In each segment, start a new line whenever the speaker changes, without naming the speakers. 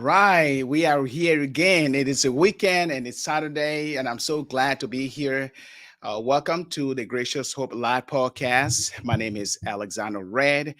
right, we are here again. It is a weekend and it's Saturday, and I'm so glad to be here. Welcome to the Gracious Hope Live podcast. My name is Alexander Red,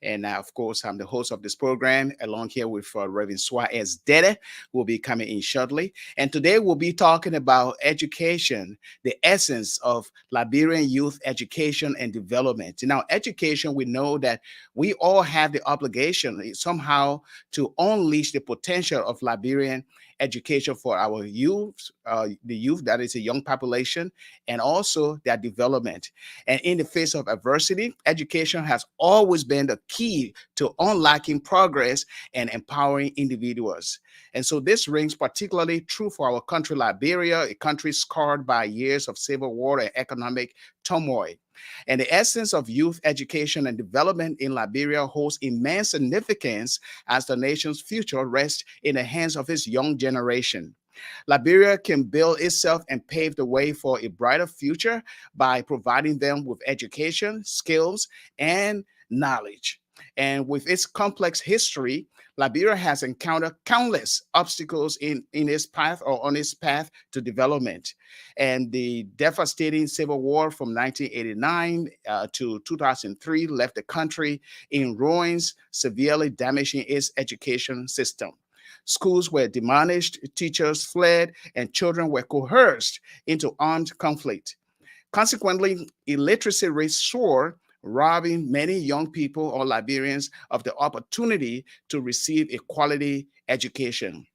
and of course, I'm the host of this program, along here with Reverend Suah S. Deddeh, who will be coming in shortly. And today we'll be talking about education, the essence of Liberian youth education and development. Now, education, we know that we all have the obligation somehow to unleash the potential of Liberian education for our youth, the youth that is a young population, and also their development. And in the face of adversity, education has always been the key to unlocking progress and empowering individuals. And so this rings particularly true for our country, Liberia, a country scarred by years of civil war and economic turmoil. And the essence of youth education and development in Liberia holds immense significance as the nation's future rests in the hands of its young generation. Liberia can build itself and pave the way for a brighter future by providing them with education, skills, and knowledge. And with its complex history, Liberia has encountered countless obstacles in its path or on its path to development. And the devastating civil war from 1989 to 2003 left the country in ruins, severely damaging its education system. Schools were demolished, teachers fled, and children were coerced into armed conflict. Consequently, illiteracy rates soared, robbing many young people or Liberians of the opportunity to receive a quality education.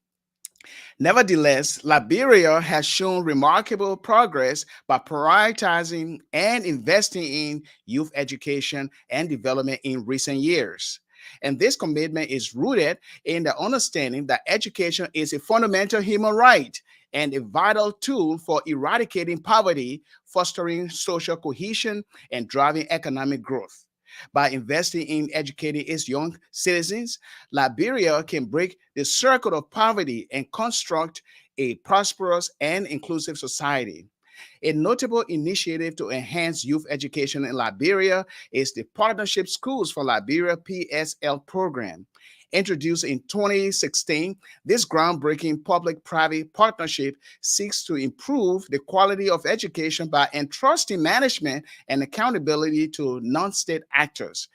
Nevertheless, Liberia has shown remarkable progress by prioritizing and investing in youth education and development in recent years. And this commitment is rooted in the understanding that education is a fundamental human right and a vital tool for eradicating poverty, fostering social cohesion, and driving economic growth. By investing in educating its young citizens, Liberia can break the circle of poverty and construct a prosperous and inclusive society. A notable initiative to enhance youth education in Liberia is the Partnership Schools for Liberia PSL program. Introduced in 2016, this groundbreaking public private partnership seeks to improve the quality of education by entrusting management and accountability to non state actors.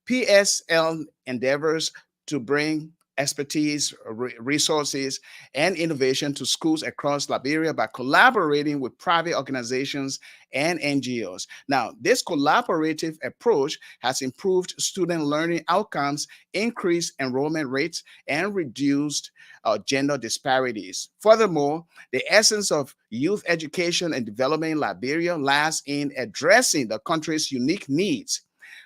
PSL endeavors to bring expertise, resources, and innovation to schools across Liberia by collaborating with private organizations and NGOs. Now, this collaborative approach has improved student learning outcomes, increased enrollment rates, and reduced gender disparities. Furthermore, the essence of youth education and development in Liberia lies in addressing the country's unique needs.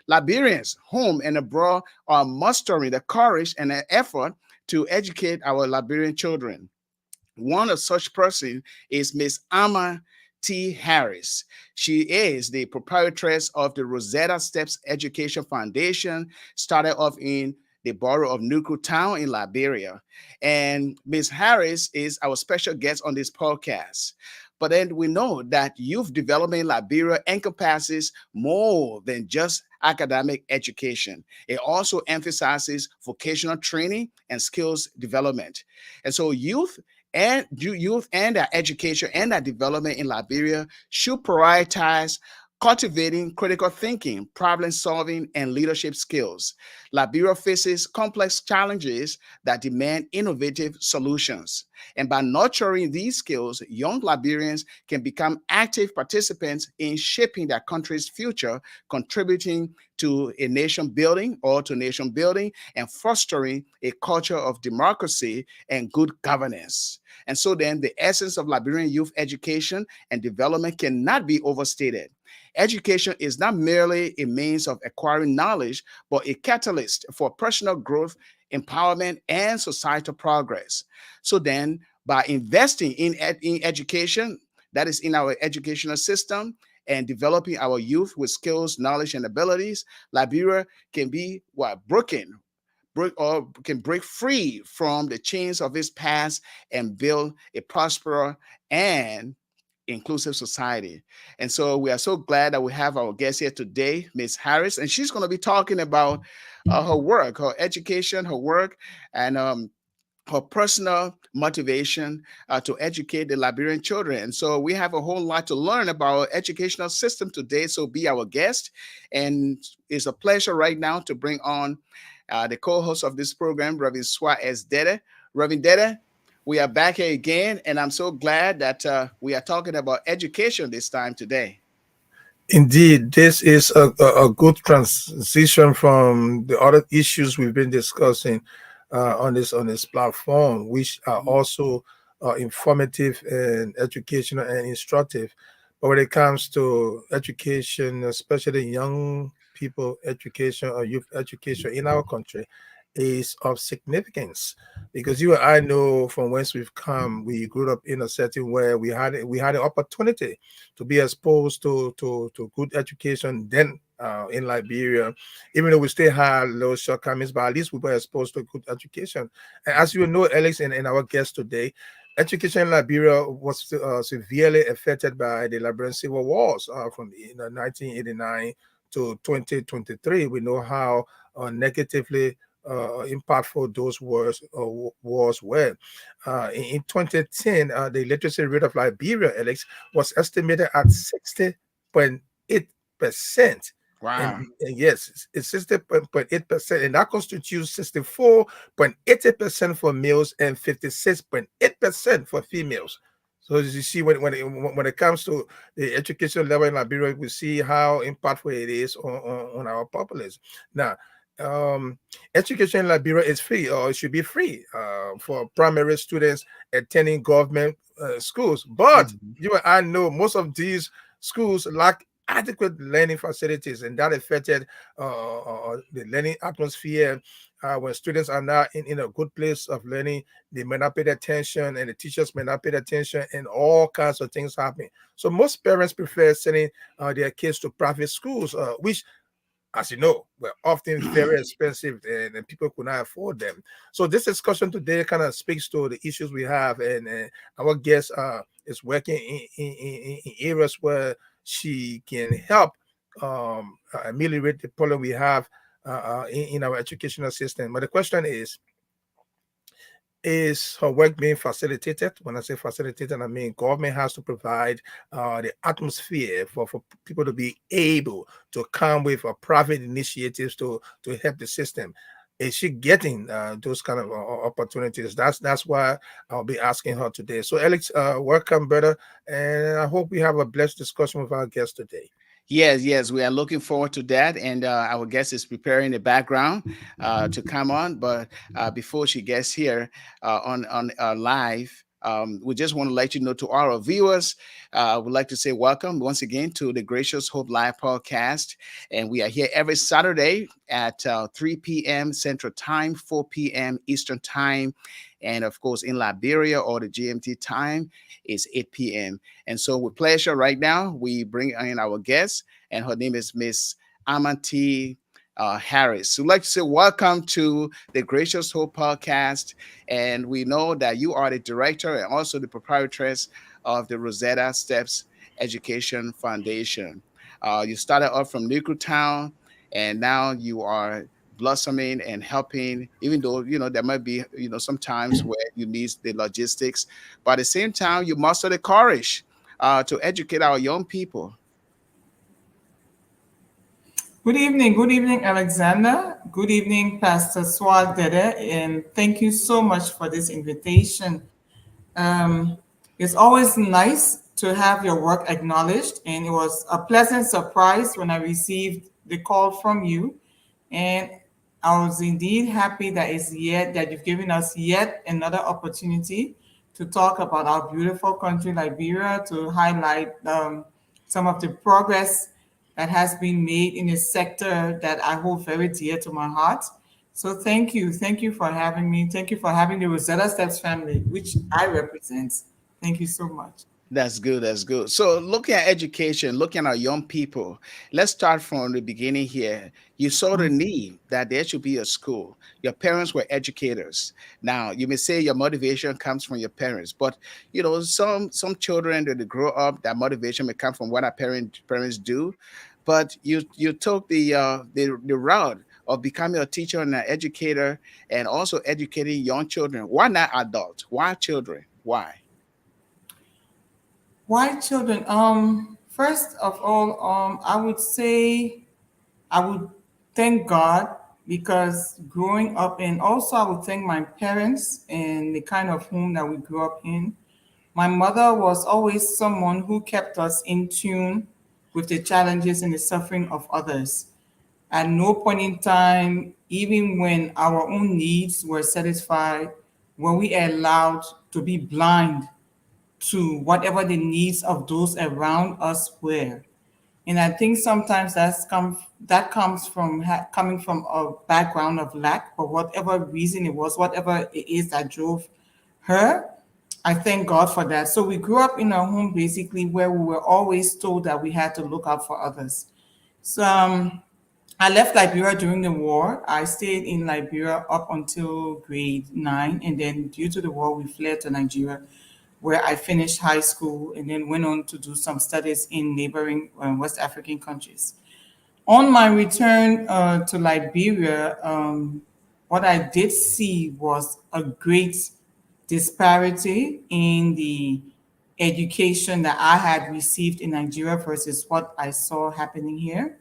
Liberians, home and abroad, are mustering the courage and the effort to educate our Liberian children. One of such person is Miss Ama T. Harris. She is the proprietress of the Rosetta Steps Education Foundation, started off in the borough of Nuku Town in Liberia. And Miss Harris is our special guest on this podcast. But then we know that youth development in Liberia encompasses more than just academic education. It also emphasizes vocational training and skills development. And so youth and their education and their development in Liberia should prioritize cultivating critical thinking, problem solving, and leadership skills. Liberia faces complex challenges that demand innovative solutions. And by nurturing these skills, young Liberians can become active participants in shaping their country's future, contributing to a nation building or to nation building and fostering a culture of democracy and good governance. And so then the essence of Liberian youth education and development cannot be overstated. Education is not merely a means of acquiring knowledge, but a catalyst for personal growth, empowerment, and societal progress. So then, by investing in education, that is in our educational system, and developing our youth with skills, knowledge, and abilities, Liberia can be broken, or can break free from the chains of its past and build a prosperous and inclusive society. And so we are so glad that we have our guest here today, Miss Harris, and she's going to be talking about her work, her education, her work, and her personal motivation to educate the Liberian children. And so we have a whole lot to learn about our educational system today. So be our guest. And it's a pleasure right now to bring on the co-host of this program, Reverend Suah S. Deddeh. Reverend Deddeh, we are back here again, and I'm so glad that we are talking about education this time today.
Indeed, this is a good transition from the other issues we've been discussing on this platform, which are
Mhm.
also informative and educational and instructive. But when it comes to education, especially young people education or youth education in our country, is of significance because you and I know from whence we've come. We grew up in a setting where we had an opportunity to be exposed to good education then in Liberia, even though we still had low shortcomings, but at least we were exposed to good education. And as you know, Alex, and our guest today, education in Liberia was severely affected by the Liberian civil wars from 1989 to 2023. We know how negatively impactful those wars were. In 2010, the literacy rate of Liberia, Alex, was estimated at 60.8%. And,
Wow.
and yes, it's 60.8%, and that constitutes 64.80% for males and 56.8% for females. So as you see, when it comes to the education level in Liberia, we see how impactful it is on our populace. Now, um, education in Liberia is free, or it should be free for primary students attending government schools. But
Mhm.
you and I know most of these schools lack adequate learning facilities, and that affected the learning atmosphere. When students are not in a good place of learning, they may not pay attention, and the teachers may not pay attention, and all kinds of things happen. So most parents prefer sending their kids to private schools, which, as you know, were often very expensive, and people could not afford them. So this discussion today kind of speaks to the issues we have, and our guest is working in areas where she can help ameliorate the problem we have in our educational system. But the question is her work being facilitated? When I say facilitated, I mean government has to provide the atmosphere for people to be able to come with private initiatives to help the system. Is she getting those kind of opportunities? That's why I'll be asking her today. So, Alex, welcome, brother, and I hope we have a blessed discussion with our guest today.
Yes, yes, we are looking forward to that. And our guest is preparing the background to come on. But before she gets here on live, we just want to let you know to all our viewers, we'd like to say welcome once again to the Gracious Hope Live podcast. And we are here every Saturday at 3 p.m. Central Time, 4 p.m. Eastern Time. And of course, in Liberia or the GMT time is 8 p.m. And so, with pleasure, right now, we bring in our guest, and her name is Miss Amati Harris. So, we'd like to say welcome to the Gracious Hope podcast. And we know that you are the director and also the proprietress of the Rosetta Steps Education Foundation. You started off from Nuclear Town, and now you are blossoming and helping, even though there might be sometimes where you need the logistics, but at the same time you muster the courage to educate our young people.
Good evening, Alexander. Good evening, Pastor Suah Deddeh, and thank you so much for this invitation. Um, it's always nice to have your work acknowledged, and it was a pleasant surprise when I received the call from you. And I was indeed happy that you've given us yet another opportunity to talk about our beautiful country, Liberia, to highlight some of the progress that has been made in a sector that I hold very dear to my heart. So thank you for having me. Thank you for having the Rosetta Steps family, which I represent. Thank you so much.
That's good. That's good. So, looking at education, looking at our young people, let's start from the beginning here. You saw the need that there should be a school. Your parents were educators. Now, you may say your motivation comes from your parents, but some children that they grow up, that motivation may come from what our parents do. But you took the route of becoming a teacher and an educator and also educating young children? Why not adults? Why children? Why?
Why children? First of all, I would say I would thank God because growing up, and also I would thank my parents and the kind of home that we grew up in. My mother was always someone who kept us in tune with the challenges and the suffering of others. At no point in time, even when our own needs were satisfied, were we allowed to be blind to whatever the needs of those around us were. And I think sometimes that comes from coming from a background of lack, for whatever reason it was, whatever it is that drove her. I thank God for that. So we grew up in a home basically where we were always told that we had to look out for others. So I left Liberia during the war. I stayed in Liberia up until grade 9, and then due to the war, we fled to Nigeria, where I finished high school and then went on to do some studies in neighboring West African countries. On my return to Liberia, what I did see was a great disparity in the education that I had received in Nigeria versus what I saw happening here.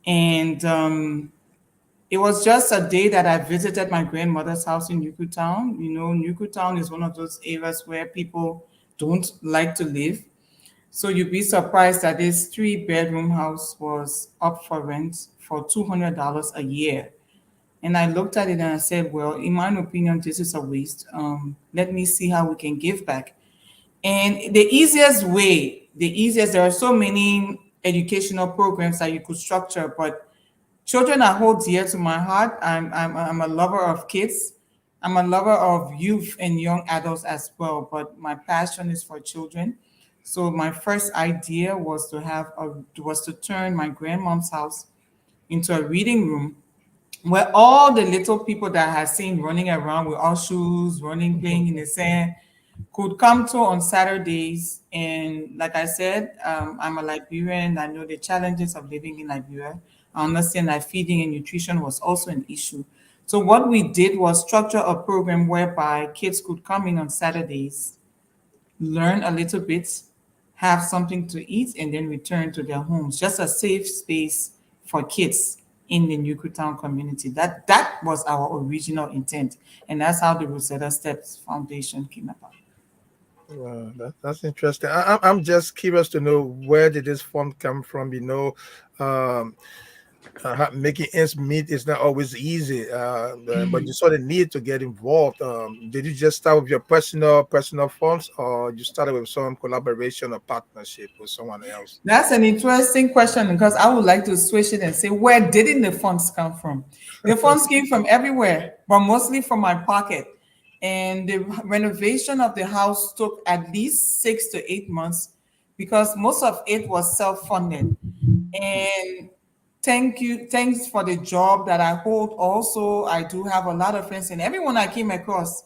And it was just a day that I visited my grandmother's house in Newtown. You know, Newtown is one of those areas where people don't like to live. So you'd be surprised that this three-bedroom house was up for rent for $200 a year. And I looked at it and I said, well, in my opinion, this is a waste. Let me see how we can give back. And there are so many educational programs that you could structure, but children are hold dear to my heart. I'm a lover of kids. I'm a lover of youth and young adults as well, but my passion is for children. So my first idea was to turn my grandmom's house into a reading room where all the little people that I had seen running around with all shoes, running, playing in the sand, could come to on Saturdays. And like I said, I'm a Liberian. I know the challenges of living in Liberia. I understand that feeding and nutrition was also an issue. So what we did was structure a program whereby kids could come in on Saturdays, learn a little bit, have something to eat, and then return to their homes. Just a safe space for kids in the Newtown community. That was our original intent, and that's how the Rosetta Steps Foundation came about.
Wow, that's interesting. I'm just curious to know, where did this fund come from? Um, making ends meet is not always easy, but you saw the need to get involved. Did you just start with your personal funds, or you started with some collaboration or partnership with someone else?
That's an interesting question because I would like to switch it and say, where didn't the funds come from? The funds came from everywhere, but mostly from my pocket. And the renovation of the house took at least 6 to 8 months because most of it was self-funded. And thanks for the job that I hold. Also, I do have a lot of friends, and everyone I came across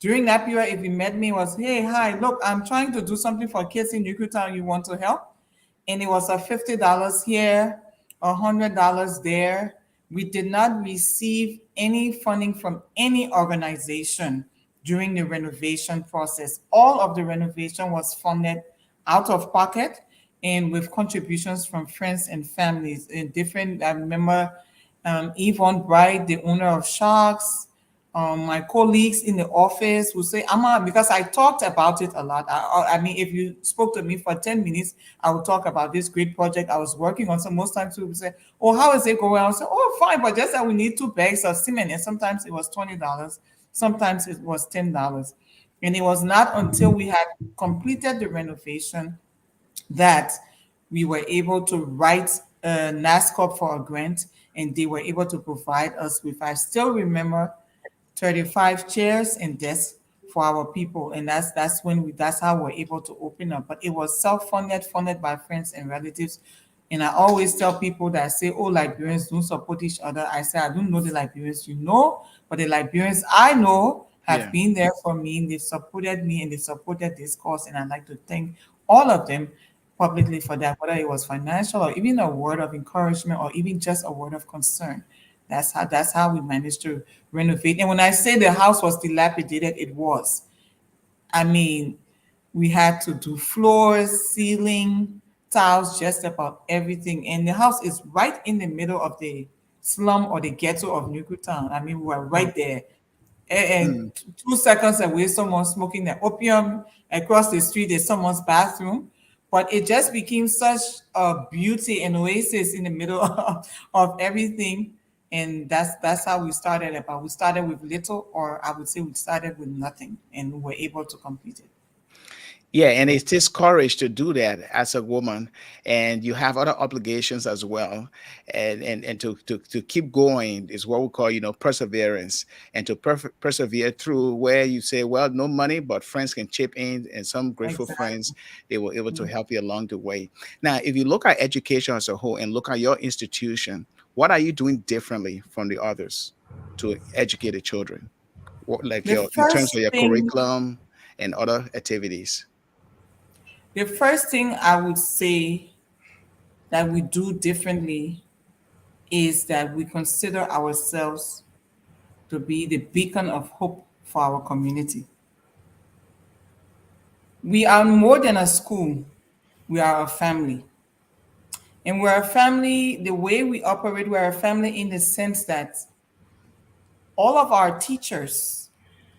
during that period, if you met me, was, hey, hi, look, I'm trying to do something for kids in Yucatan. You want to help? And it was a $50 here, $100 there. We did not receive any funding from any organization during the renovation process. All of the renovation was funded out of pocket and with contributions from friends and families. In different, I remember Yvonne Bright, the owner of Sharks, my colleagues in the office would say, Ama, because I talked about it a lot. I mean, if you spoke to me for 10 minutes, I would talk about this great project I was working on. So most times people would say, oh, how is it going? I would say, oh, fine, but just that we need 2 bags of cement. And sometimes it was $20, sometimes it was $10. And it was not until we had completed the renovation that we were able to write a NASCOP for a grant, and they were able to provide us with, I still remember, 35 chairs and desks for our people. And that's how we're able to open up. But it was self-funded, funded by friends and relatives. And I always tell people that say, oh, Liberians don't support each other. I say, I don't know the Liberians you know, but the Liberians I know have
Yeah.
been there for me, and they've supported me, and they supported this cause. And I'd like to thank all of them publicly for that, whether it was financial or even a word of encouragement or even just a word of concern That's how we managed to renovate. And when I say the house was dilapidated, it was. I mean, we had to do floors, ceiling, tiles, just about everything. And the house is right in the middle of the slum or the ghetto of Newtown. I mean, we were right there. And
Hmm.
2 seconds away, someone smoking the opium. Across the street, there's someone's bathroom. But it just became such a beauty and oasis in the middle of everything. And that's how we started it. But we started with little, or I would say we started with nothing, and we were able to complete it.
Yeah, and it takes courage to do that as a woman, and you have other obligations as well, and to keep going is what we call, perseverance, and to persevere through where you say, well, no money, but friends can chip in, and some grateful friends,
Exactly.
they were able to help you along the way. Now, if you look at education as a whole and look at your institution, what are you doing differently from the others to educate the children? What, like
The
your in terms
first
of your
thing,
curriculum and other activities?
the first thing I would say that we do differently is that we consider ourselves to be the beacon of hope for our community. We are more than a school, we are a family. And we're a family, the way we operate, we're a family in the sense that all of our teachers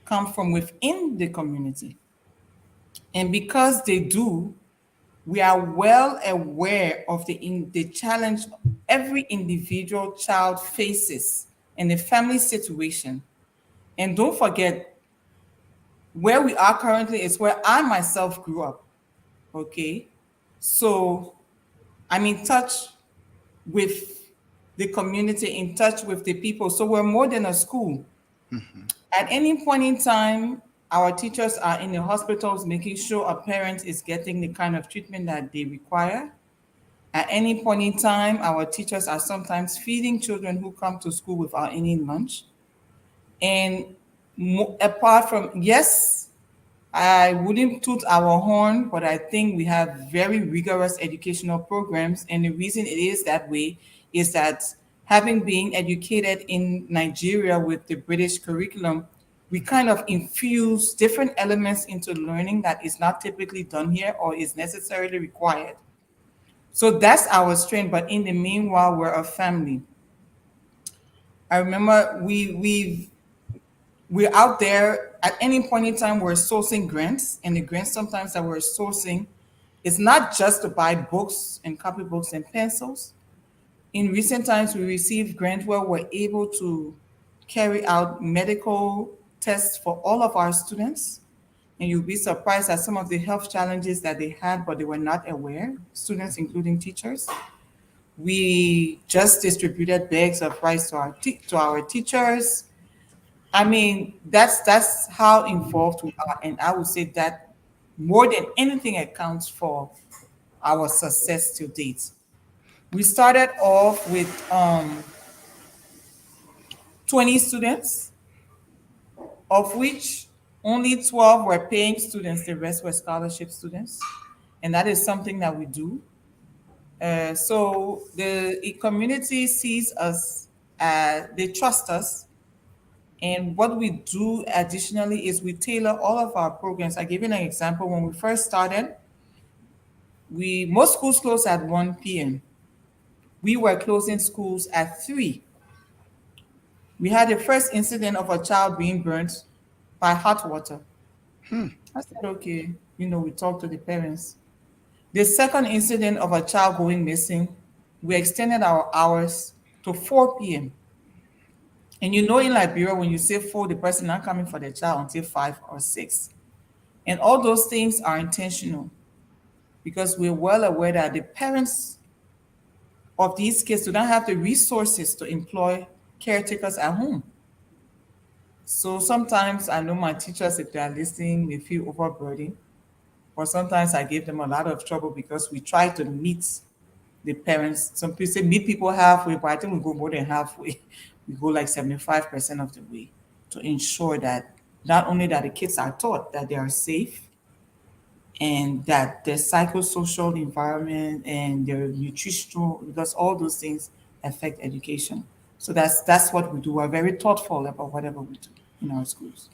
come from within the community. And because they do, we are well aware of the challenge every individual child faces in the family situation. And don't forget, where we are currently is where I myself grew up. Okay. So I'm in touch with the community, in touch with the people. So we're more than a school.
Mhm.
At any point in time, our teachers are in the hospitals making sure a parent is getting the kind of treatment that they require. At any point in time, our teachers are sometimes feeding children who come to school without any lunch. And apart from, yes, I wouldn't toot our horn, but I think we have very rigorous educational programs. And the reason it is that way is that having been educated in Nigeria with the British curriculum, we kind of infuse different elements into learning that is not typically done here or is necessarily required. So that's our strength. But in the meanwhile, we're a family. I remember we're out there at any point in time. We're sourcing grants, and the grants sometimes that we're sourcing is not just to buy books and copybooks and pencils. In recent times, we received grants where we're able to carry out medical tests for all of our students. And you'll be surprised at some of the health challenges that they had, but they were not aware, students, including teachers. We just distributed bags of rice to our teachers. I mean, that's how involved we are, and I would say that more than anything accounts for our success to date. We started off with 20 students, of which only 12 were paying students, the rest were scholarship students, and that is something that we do. So the community sees us, they trust us. And what we do additionally is we tailor all of our programs. I give you an example. When we first started, we most schools close at 1 p.m. We were closing schools at 3. We had the first incident of a child being burnt by hot water.
Hmm.
I said, okay, we talked to the parents. The second incident of a child going missing, we extended our hours to 4 p.m. And in Liberia, when you say 4, the person not coming for the child until 5 or 6. And all those things are intentional because we're well aware that the parents of these kids do not have the resources to employ caretakers at home. So sometimes I know my teachers, if they are listening, they feel overburdened. Or sometimes I give them a lot of trouble because we try to meet the parents. Some people say meet people halfway, but I think we go more than halfway. We go like 75% of the way to ensure that not only that the kids are taught that they are safe, and that their psychosocial environment and their nutritional, because all those things affect education. So that's what we do. We're very thoughtful about whatever we do in our schools.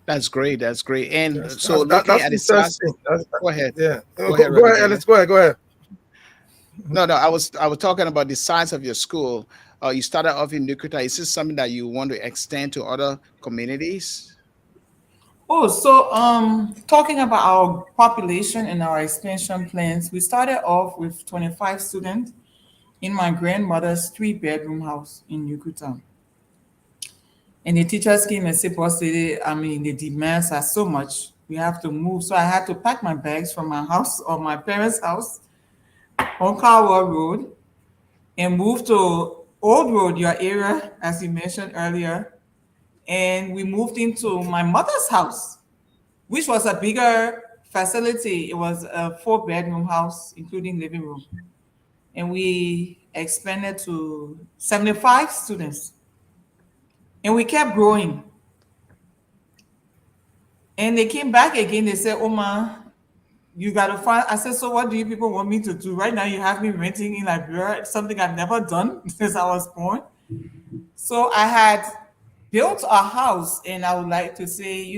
That's great. That's great. And so looking
That's
at the size,
interesting.
go ahead.
Yeah.
Go ahead,
Go
Reverend
ahead,
Deddeh.
Alex. Go ahead. Go ahead.
No, no, I was talking about the size of your school. You started off in Nukuta. Is this something that you want to extend to other communities?
Oh, so talking about our population and our expansion plans, we started off with 25 students in my grandmother's three-bedroom house in Yukutan. And the teachers came and said, Boss Lady, I mean, the demands are so much. We have to move. So I had to pack my bags from my house or my parents' house on Kawa Road and move to Old Road, your area, as you mentioned earlier. And we moved into my mother's house, which was a bigger facility. It was a four-bedroom house, including living room. And we expanded to 75 students. And we kept growing. And they came back again. They said, Oma, you got to find. I said, so what do you people want me to do? Right now, you have me renting in Liberia, something I've never done since I was born. So I had built a house, and I would like to say,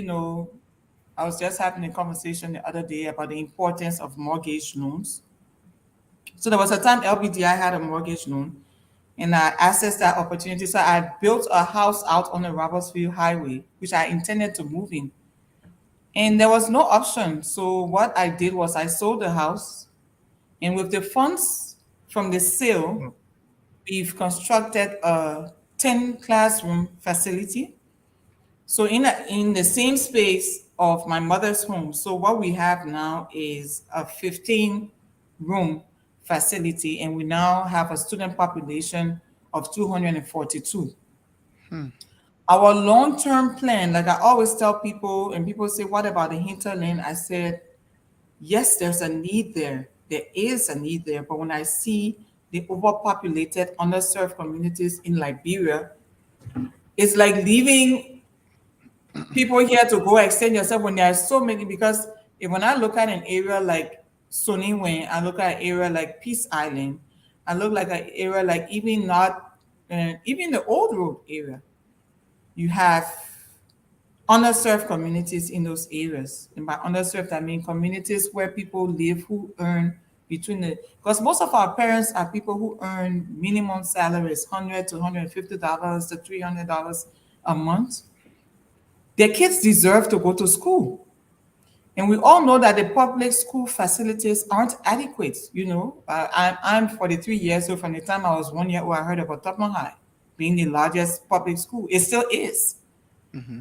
I was just having a conversation the other day about the importance of mortgage loans. So there was a time LBDI had a mortgage loan, and I accessed that opportunity. So I built a house out on the Robertsville Highway, which I intended to move in. And there was no option. So what I did was I sold the house, and with the funds from the sale, we've constructed a 10 classroom facility. So in the same space of my mother's home. So what we have now is a 15 room facility, and we now have a student population of 242.
Hmm.
Our long-term plan, like I always tell people, and people say, what about the hinterland? I said, yes, there's a need there. There is a need there. But when I see the overpopulated, underserved communities in Liberia, it's like leaving people here to go extend yourself when there are so many. Because when I look at an area like Soniwe, I look at an area like Peace Island, I look like an area like even not, even the Old Road area, you have underserved communities in those areas. And by underserved, I mean communities where people live who earn because most of our parents are people who earn minimum salaries, $100 to $150 to $300 a month. Their kids deserve to go to school. And we all know that the public school facilities aren't adequate. I'm 43 years old. From the time I was 1 year old, I heard about Tupman High being the largest public school. It still is.
Hmm.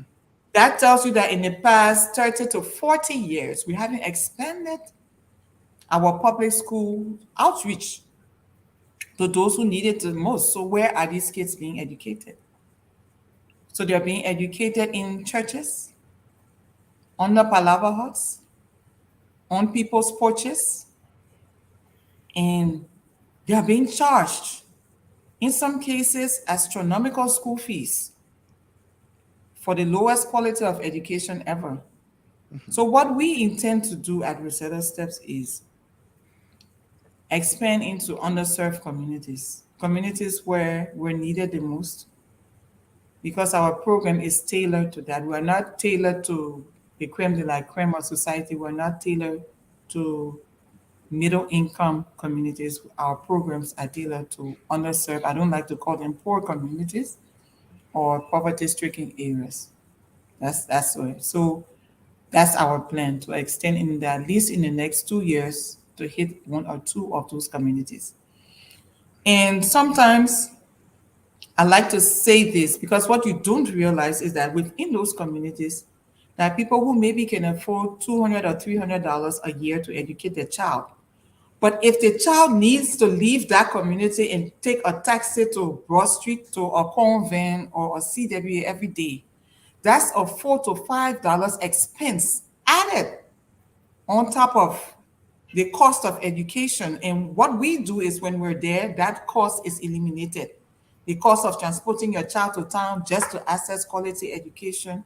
That tells you that in the past 30 to 40 years, we haven't expanded our public school outreach to those who need it the most. So where are these kids being educated? So they're being educated in churches, under palava huts, on people's porches, and they are being charged, in some cases, astronomical school fees for the lowest quality of education ever.
Hmm.
So what we intend to do at Rosetta Steps is expand into underserved communities, communities where we're needed the most, because our program is tailored to that. We're not tailored to the creme de la creme of society. We're not tailored to middle income communities. Our programs are tailored to underserved. I don't like to call them poor communities or poverty stricken areas. That's it. So that's our plan to extend in the, at least in the next 2 years to hit one or two of those communities. And sometimes I like to say this because what you don't realize is that within those communities, there are people who maybe can afford $200 or $300 a year to educate their child. But if the child needs to leave that community and take a taxi to Broad Street to a convent or a CWA every day, that's a $4 to $5 expense added on top of the cost of education. And what we do is when we're there, that cost is eliminated. The cost of transporting your child to town just to access quality education,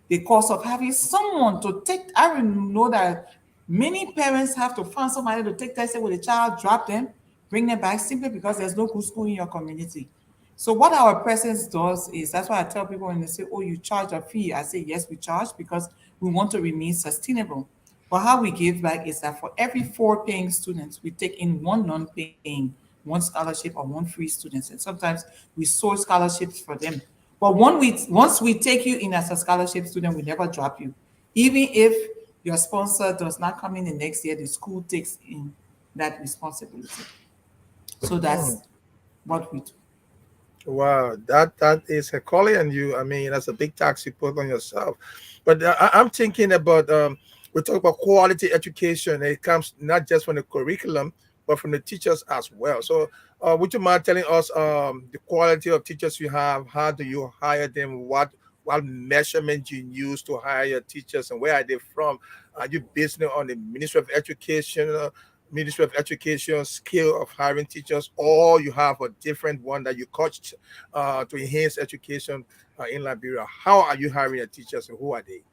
the cost of having someone to take. I know that many parents have to find somebody to take taxi with a child, drop them, bring them back simply because there's no good school in your community. So what our presence does is, that's why I tell people when they say, "Oh, you charge a fee," I say, "Yes, we charge because we want to remain sustainable." But how we give back is that for every four paying students, we take in one non-paying, one scholarship or one free students, and sometimes we source scholarships for them. But once we take you in as a scholarship student, we never drop you. Even if your sponsor does not come in the next year, the school takes in that responsibility. So
Hmm.
that's what we do.
Wow, that is a calling on you. I mean, that's a big tax you put on yourself. But I'm thinking about we talk about quality education. It comes not just from the curriculum, but from the teachers as well. So, would you mind telling us the quality of teachers you have? How do you hire them? What measurement you use to hire your teachers, and where are they from? Are you based on the Ministry of Education? Ministry of Education skill of hiring teachers, or you have a different one that you coached to enhance education in Liberia? How are you hiring your teachers, and who are they?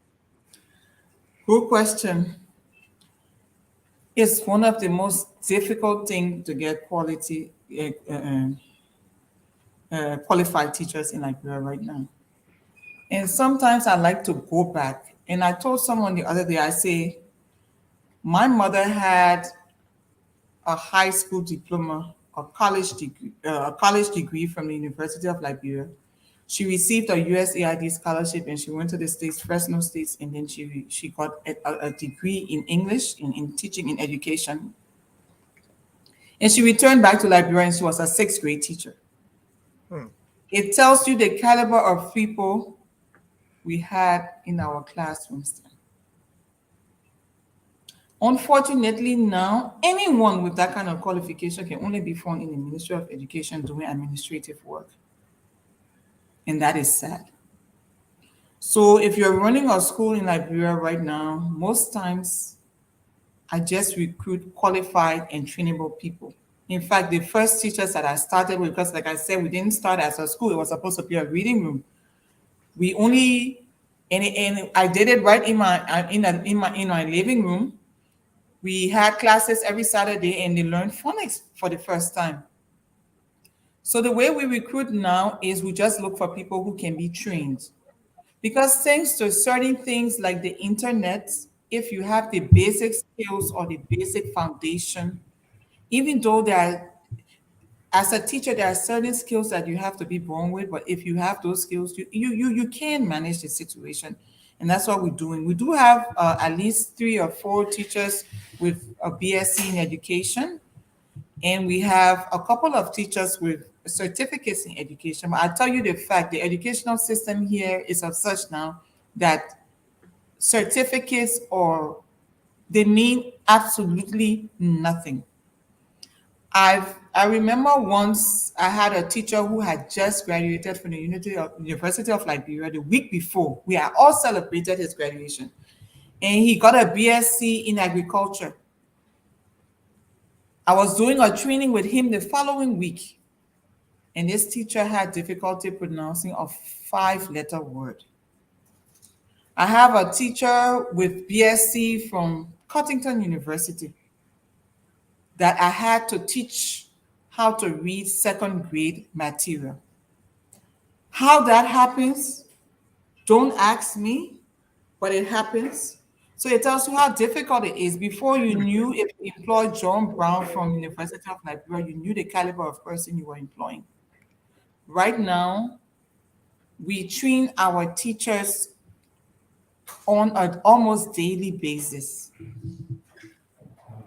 Good question. It's one of the most difficult things to get qualified teachers in Liberia right now. And sometimes I like to go back. And I told someone the other day, I say, my mother had a high school diploma, a college degree from the University of Liberia. She received a USAID scholarship and she went to the states, Fresno States, and then she got a degree in English, in teaching in education. And she returned back to Liberia and she was a sixth grade teacher.
Hmm.
It tells you the caliber of people we had in our classrooms then. Unfortunately, now anyone with that kind of qualification can only be found in the Ministry of Education doing administrative work. And that is sad. So if you're running a school in Liberia right now, most times I just recruit qualified and trainable people. In fact, the first teachers that I started with, because like I said, we didn't start as a school, it was supposed to be a reading room. We only and I did it right in my living room. We had classes every Saturday and they learned phonics for the first time. So the way we recruit now is we just look for people who can be trained. Because thanks to certain things like the internet, if you have the basic skills or the basic foundation, even though there are, as a teacher, there are certain skills that you have to be born with, but if you have those skills, you can manage the situation. And that's what we're doing. We do have at least three or four teachers with a BSc in education, and we have a couple of teachers with certificates in education. But I'll tell you the fact, the educational system here is of such now that certificates or they mean absolutely nothing. I remember once I had a teacher who had just graduated from the University of Liberia the week before. We had all celebrated his graduation. And he got a BSc in agriculture. I was doing a training with him the following week, and this teacher had difficulty pronouncing a five-letter word. I have a teacher with BSc from Cottington University that I had to teach how to read second grade material. How that happens, don't ask me, but it happens. So it tells you how difficult it is. Before you knew if you employed John Brown from University of Liberia, you knew the caliber of person you were employing. Right now, we train our teachers on an almost daily basis.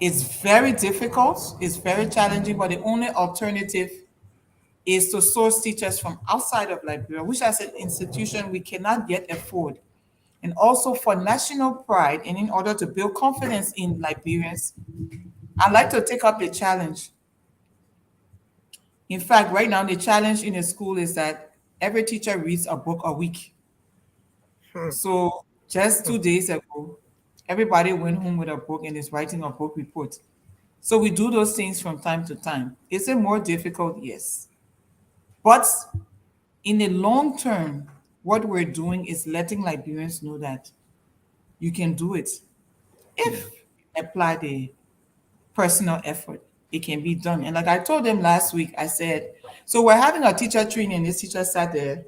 It's very difficult, it's very challenging, but the only alternative is to source teachers from outside of Liberia, which as an institution we cannot yet afford. And also for national pride and in order to build confidence in Liberians, I'd like to take up the challenge. In fact, right now the challenge in the school is that every teacher reads a book a week.
Hmm.
So just
Hmm.
2 days ago, everybody went home with a book and is writing a book report. So we do those things from time to time. Is it more difficult? Yes. But in the long term, what we're doing is letting Liberians know that you can do it
Yeah.
if you apply the personal effort. it can be done. And like I told them last week, I said, so we're having a teacher training. This teacher sat there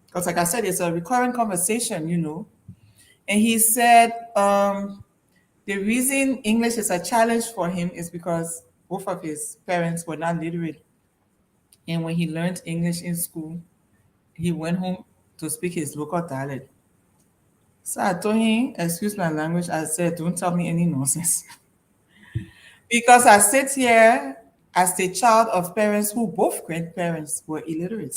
because, like I said, it's a recurring conversation, And he said the reason English is a challenge for him is because both of his parents were not literate. And when he learned English in school, he went home to speak his local dialect. So I told him, excuse my language, I said, don't tell me any nonsense. Because I sit here as a child of parents who both grandparents were illiterate.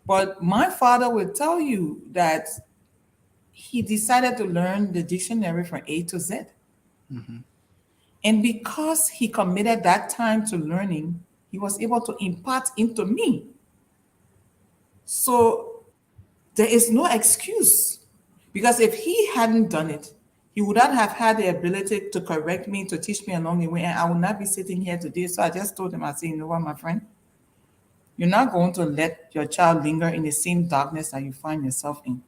But my father will tell you that he decided to learn the dictionary from A to Z.
Mhm.
And because he committed that time to learning, he was able to impart into me. So there is no excuse. Because if he hadn't done it, he would not have had the ability to correct me, to teach me along the way, and I would not be sitting here today. So I just told him, I said, you know what, my friend? You're not going to let your child linger in the same darkness that you find yourself in.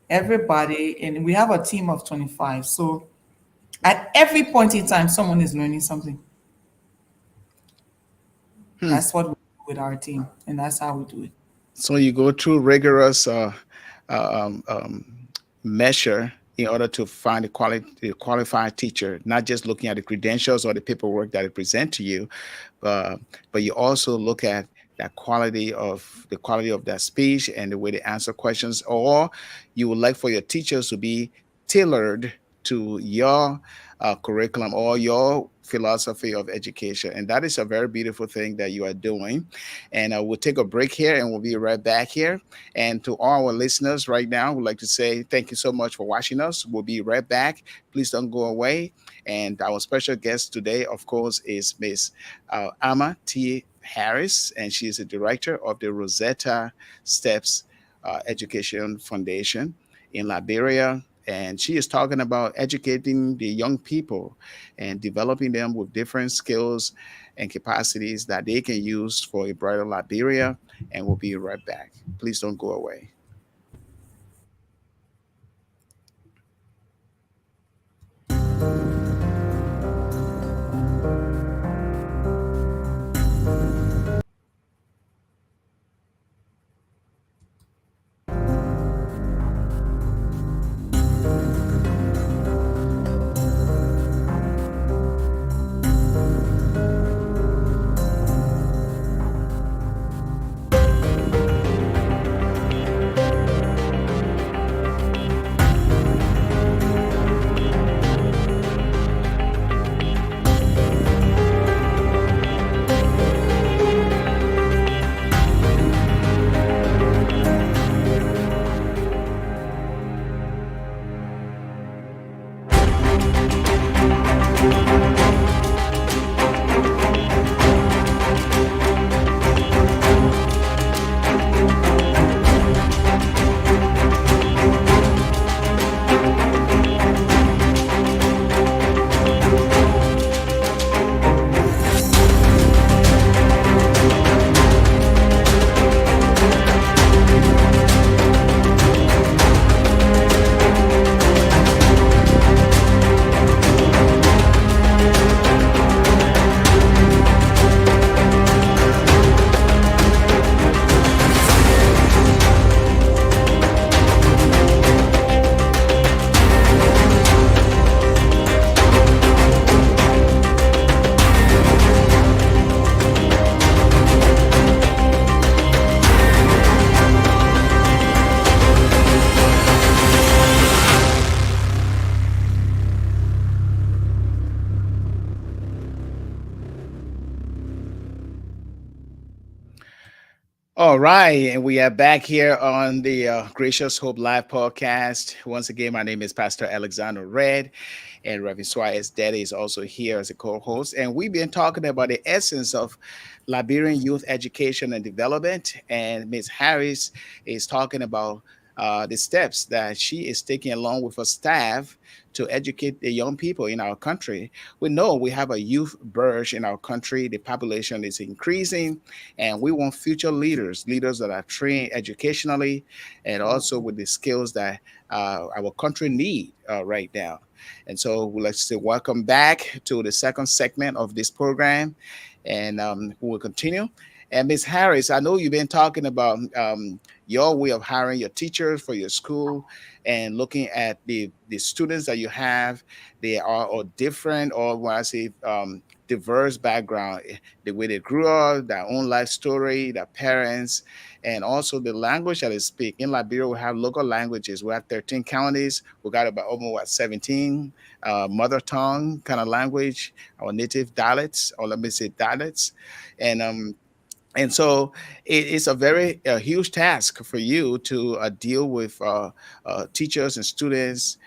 Everybody, and we have a team of 25. So at every point in time, someone is learning something.
Hmm.
That's what we do with our team, and that's how we do it.
So you go through rigorous uh, um, um, measure in order to find the qualified teacher, not just looking at the credentials or the paperwork that they present to you, uh, but you also look at the quality of that speech and the way they answer questions, or you would like for your teachers to be tailored to your curriculum or your philosophy of education. And that is a very beautiful thing that you are doing. And we'll take a break here and we'll be right back here. And to all our listeners right now, we'd like to say thank you so much for watching us. We'll be right back. Please don't go away. And our special guest today, of course, is Miss Ama T. Harris, and she is the director of the Rosetta Steps Education Foundation in Liberia. And she is talking about educating the young people and developing them with different skills and capacities that they can use for a brighter Liberia. And we'll be right back. Please don't go away. All right, and we are back here on the Gracious Hope Live podcast. Once again, my name is Pastor Alexander Red, and Reverend Suah S. Deddeh is also here as a co-host. And we've been talking about the essence of Liberian youth education and development. And Ms. Harris is talking about the steps that she is taking along with her staff to educate the young people in our country. We know we have a youth burge in our country. The population is increasing, and we want future leaders, leaders that are trained educationally and also with the skills that our country need right now. And so we'd like to say welcome back to the second segment of this program, and we will continue. And Ms. Harris, I know you've been talking about your way of hiring your teachers for your school and looking at the students that you have. They are all different, or when I say diverse background, the way they grew up, their own life story, their parents, and also the language that they speak. In Liberia, we have local languages. We have 13 counties. We got about almost 17 mother tongue kind of language, our native dialects, or let me say dialects. And so it's a very huge task for you to deal with teachers and students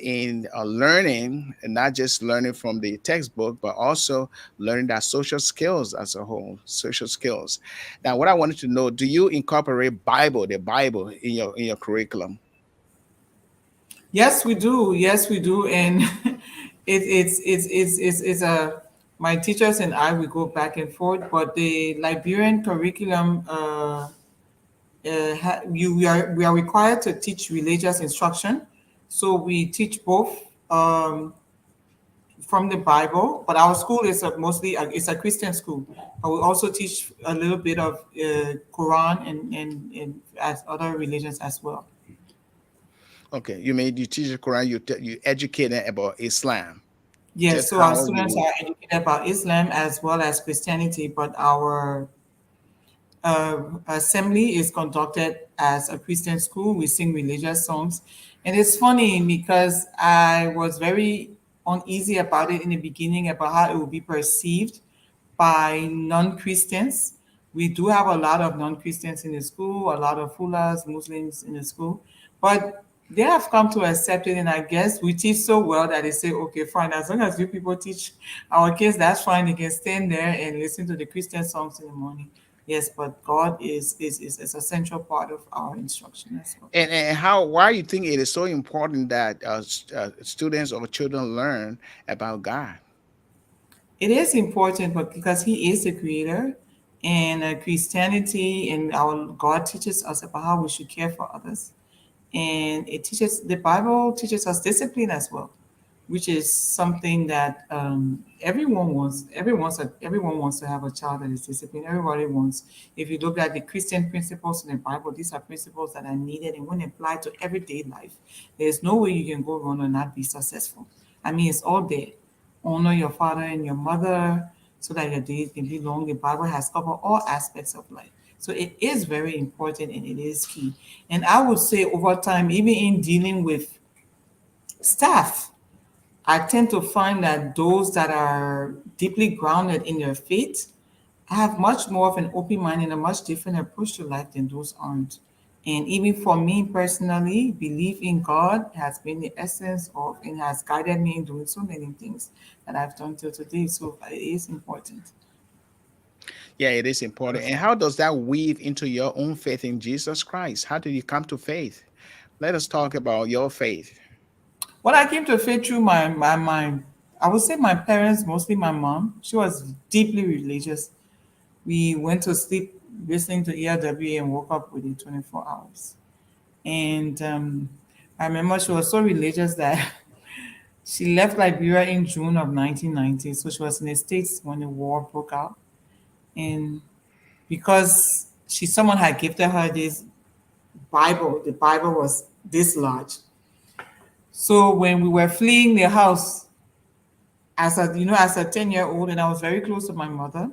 in learning, and not just learning from the textbook, but also learning that social skills as a whole, social skills. Now, what I wanted to know: do you incorporate the Bible, in your curriculum?
Yes, we do. Yes, we do. And it's a my teachers and I we go back and forth. But the Liberian curriculum, we are required to teach religious instruction, so we teach both from the Bible. But our school is it's a Christian school. But we also teach a little bit of Quran and as other religions as well.
Okay, you teach the Quran, you educate them about Islam,
Yes,
just
so our
how we
students
would.
are educated about Islam as well as Christianity, but our assembly is conducted as a Christian school. We sing religious songs. And it's funny because I was very uneasy about it in the beginning about how it would be perceived by non-Christians. We do have a lot of non-Christians in the school, a lot of Fullahs, Muslims in the school, but they have come to accept it. And I guess we teach so well that they say, okay, fine, as long as you people teach our kids, that's fine. They can stand there and listen to the Christian songs in the morning. Yes, but God is a central part of our instruction as well.
And why you think it is so important that students or children learn about God?
It is important, but because He is the Creator, and Christianity and our God teaches us about how we should care for others, and the Bible teaches us discipline as well, which is something that everyone wants. Everyone wants to have a child that is disciplined. Everybody wants. If you look at the Christian principles in the Bible, these are principles that are needed and when applied to everyday life, there's no way you can go wrong and not be successful. I mean, it's all there. Honor your father and your mother so that your days can be long. The Bible has covered all aspects of life. So it is very important and it is key. And I would say over time, even in dealing with staff, I tend to find that those that are deeply grounded in their faith have much more of an open mind and a much different approach to life than those aren't. And even for me personally, belief in God has been the essence of and has guided me in doing so many things that I've done till today. So it is important.
Yeah, it is important. And how does that weave into your own faith in Jesus Christ? How did you come to faith? Let us talk about your faith.
When I came to faith through my I would say my parents, mostly my mom, she was deeply religious. We went to sleep listening to ERWA and woke up within 24 hours. And I remember she was so religious that she left Liberia in June of 1990. So she was in the States when the war broke out. And because someone had gifted her this Bible, the Bible was this large. So when we were fleeing the house as a 10-year old, and I was very close to my mother,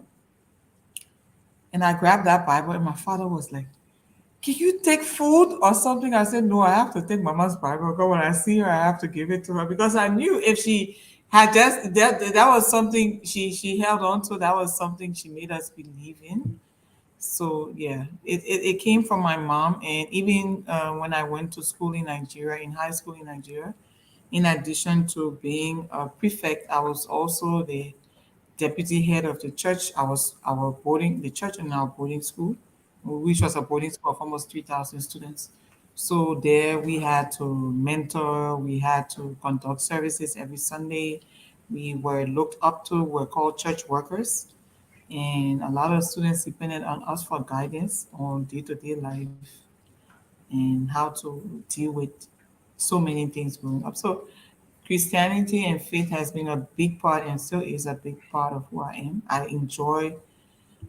and I grabbed that Bible, and my father was like, can you take food or something? I said, no, I have to take Mama's Bible because when I see her, I have to give it to her because I knew if she had just that was something she held on to. That was something she made us believe in. So yeah, it came from my mom, and even when I went to school in Nigeria, in high school in Nigeria, in addition to being a prefect, I was also the deputy head of the church. I was the church in our boarding school, which was a boarding school of almost 3,000 students. So there we had to mentor, we had to conduct services every Sunday. We were looked up to, we're called church workers. And a lot of students depended on us for guidance on day-to-day life and how to deal with so many things growing up. So Christianity and faith has been a big part and still is a big part of who I am. I enjoy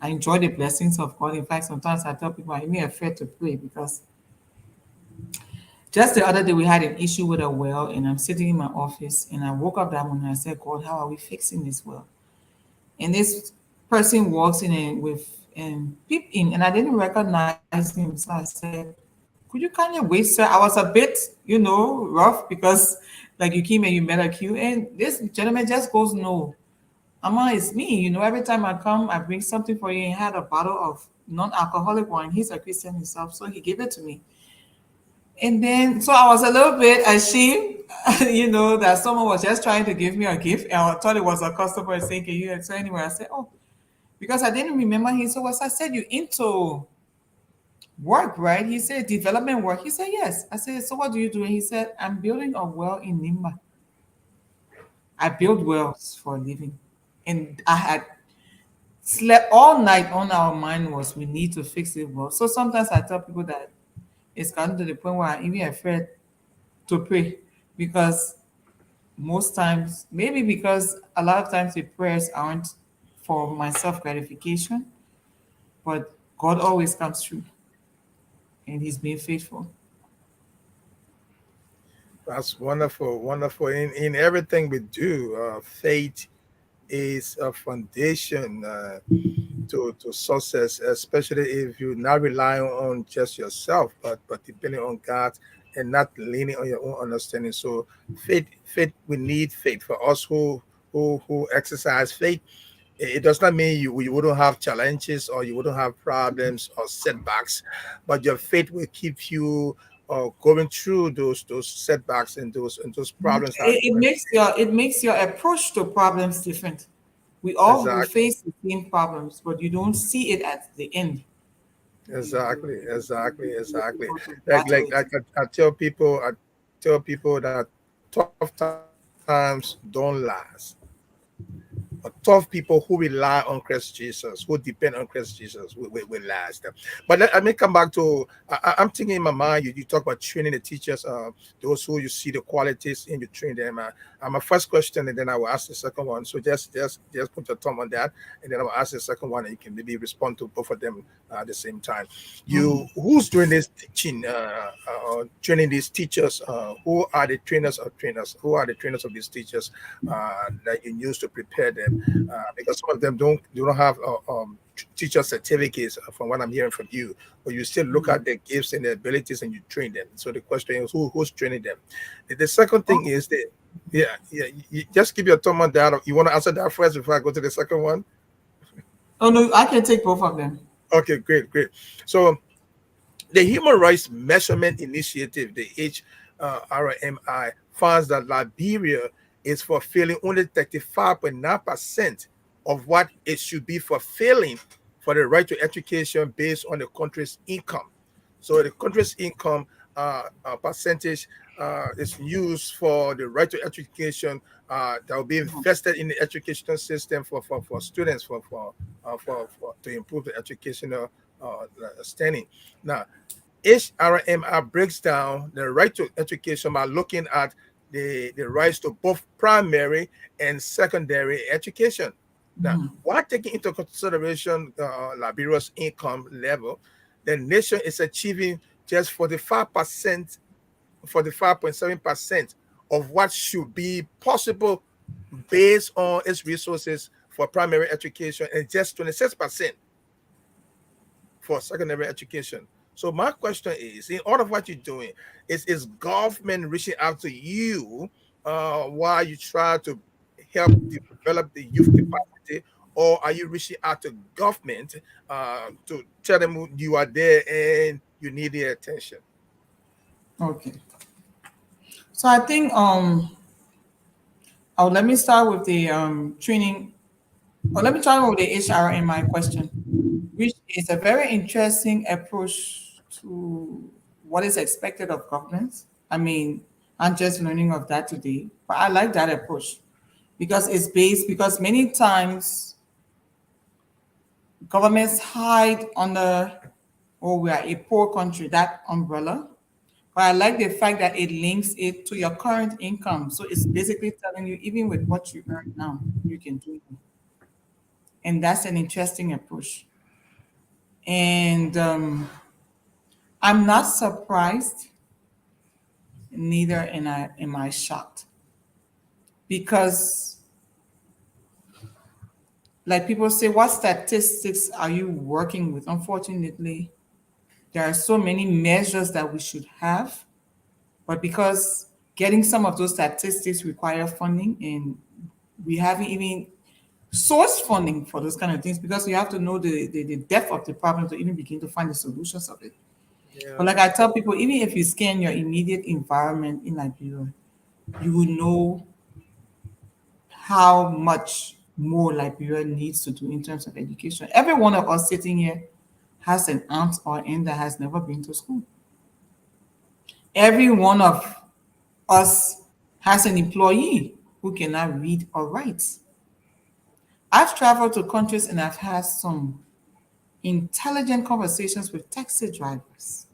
the blessings of God. In fact, sometimes I tell people I'm even afraid to pray because just the other day we had an issue with a well, and I'm sitting in my office and I woke up that morning and I said, God, how are we fixing this well? And this person walks in and peep in, and I didn't recognize him. So I said, could you kindly wait, sir? I was a bit, rough because like you came and you met a queue, and this gentleman just goes, no, Ama, it's me. Every time I come, I bring something for you, and had a bottle of non-alcoholic wine. He's a Christian himself, so he gave it to me. And then, so I was a little bit ashamed, that someone was just trying to give me a gift. And I thought it was a customer saying, can you? So anyway, I said, oh, because I didn't remember him. So I said, you into work, right? He said, development work. He said, yes. I said, so what do you do? And he said, I'm building a well in Nimba. I build wells for a living. And I had slept all night on our mind was we need to fix it well. So sometimes I tell people that it's gotten to the point where I'm even afraid to pray because most times, maybe because a lot of times the prayers aren't for my self gratification, but God always comes through and He's been faithful.
That's wonderful, wonderful. In everything we do, faith is a foundation to success, especially if you're not relying on just yourself, but depending on God and not leaning on your own understanding. So faith, we need faith for us who exercise faith. It does not mean you wouldn't have challenges or you wouldn't have problems or setbacks, but your faith will keep you going through those setbacks and those
Mhm.
problems that
It makes your approach to problems different. We all will
exactly.
face the same problems, but you don't see it at the end.
Exactly, exactly,
You're
exactly.
able to
Like
battle it.
I tell people that tough times don't last. But tough people who rely on Christ Jesus, who depend on Christ Jesus, will last. But let me come back to I'm thinking in my mind. You talk about training the teachers, those who you see the qualities and you train them. My first question, and then I will ask the second one. So just put your thumb on that, and then I will ask the second one, and you can maybe respond to both of them at the same time.
Mhm.
You who's doing this teaching, training these teachers? Who are the trainers of trainers? Who are the trainers of these teachers that you use to prepare them? Because some of them don't have teacher certificates from what I'm hearing from you, but you still look at their gifts and their abilities and you train them. So the question is, who's training them? The second thing
Okay.
is that yeah, you just keep your thumb on that. You want to answer that first before I go to the second one?
Oh no, I can take both of them.
Okay, great, great. So the Human Rights Measurement Initiative, the HRMI, finds that Liberia is fulfilling only 35.9% of what it should be fulfilling for the right to education based on the country's income. So the country's income percentage is used for the right to education that will be
Mhm.
invested in the educational system for students for to improve the educational standing. Now, HRMR breaks down the right to education by looking at the rights to both primary and secondary education. Now,
Mhm.
while taking into consideration Liberia's income level, the nation is achieving just 45%, 45.7% of what should be possible based on its resources for primary education and just 26% for secondary education. So my question is, in all of what you're doing, is government reaching out to you while you try to help develop the youth capacity, or are you reaching out to government to tell them you are there and you need their attention?
Okay. So I think let me start with the training. Or let me start with the HRMI question, which is a very interesting approach to what is expected of government. I mean, I'm just learning of that today, but I like that approach because it's based, because many times governments hide under, oh, we are a poor country, that umbrella. But I like the fact that it links it to your current income. So it's basically telling you, even with what you earn now, you can do more. And that's an interesting approach. And I'm not surprised, neither am I shocked. Because, like people say, what statistics are you working with? Unfortunately, there are so many measures that we should have, but because getting some of those statistics require funding, and we haven't even sourced funding for those kind of things, because you have to know the depth of the problem to even begin to find the solutions of it.
Yeah.
But like I tell people, even if you scan your immediate environment in Liberia, you will know how much more Liberia needs to do in terms of education. Every one of us sitting here has an aunt or aunt that has never been to school. Every one of us has an employee who cannot read or write. I've traveled to countries and I've had some intelligent conversations with taxi drivers,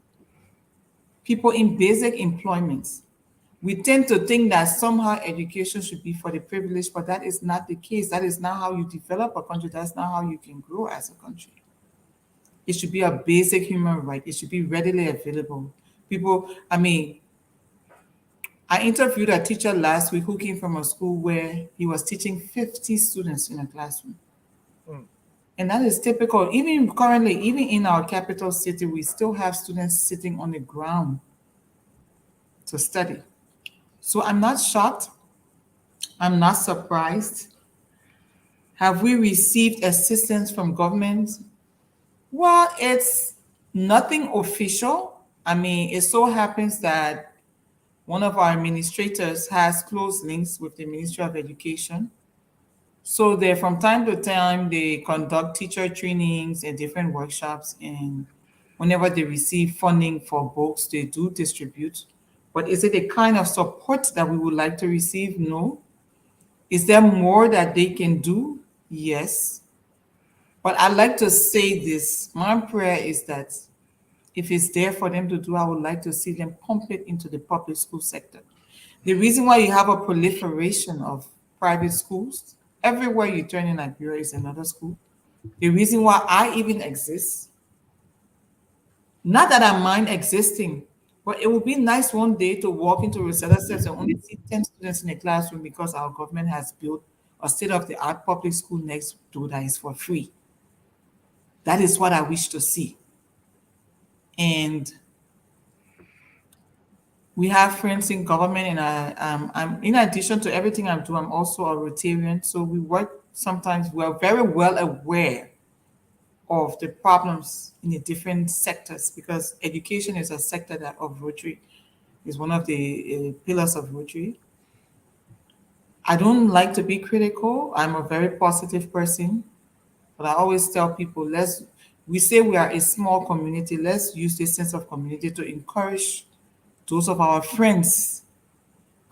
people in basic employment. We tend to think that somehow education should be for the privileged, but that is not the case. That is not how you develop a country. That's not how you can grow as a country. It should be a basic human right. It should be readily available. People, I mean, I interviewed a teacher last week who came from a school where he was teaching 50 students in a classroom.
Mm.
And that is typical. Even currently, even in our capital city, we still have students sitting on the ground to study. So I'm not shocked. I'm not surprised. Have we received assistance from government? Well, it's nothing official. I mean, it so happens that one of our administrators has close links with the Ministry of Education. So they, from time to time, they conduct teacher trainings and different workshops. And whenever they receive funding for books, they do distribute. But is it a kind of support that we would like to receive? No. Is there more that they can do? Yes. But I like to say this. My prayer is that if it's there for them to do, I would like to see them pump it into the public school sector. The reason why you have a proliferation of private schools, everywhere you turn in Liberia is another school. The reason why I even exist, not that I mind existing, but it would be nice one day to walk into Rosetta Steps and only see 10 students in a classroom because our government has built a state-of-the-art public school next door that is for free. That is what I wish to see. And we have friends in government, and I'm in addition to everything I do, I'm also a Rotarian. So we work sometimes. We're very well aware of the problems in the different sectors, because education is a sector that of Rotary is one of the pillars of Rotary. I don't like to be critical. I'm a very positive person, but I always tell people, we say we are a small community. Let's use this sense of community to encourage those of our friends,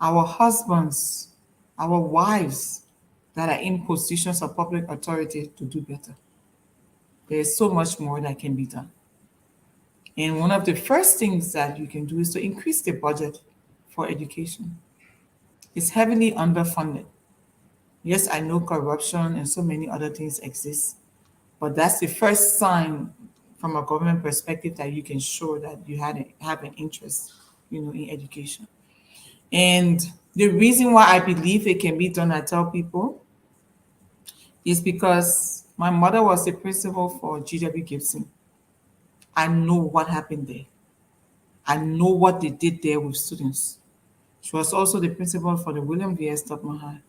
our husbands, our wives that are in positions of public authority to do better. There's so much more that can be done. And one of the first things that you can do is to increase the budget for education. It's heavily underfunded. Yes, I know corruption and so many other things exist, but that's the first sign from a government perspective that you can show that you have an interest, in education. And the reason why I believe it can be done, I tell people, is because my mother was the principal for G.W. Gibson. I know what happened there. I know what they did there with students. She was also the principal for the William V.S. Tubman High.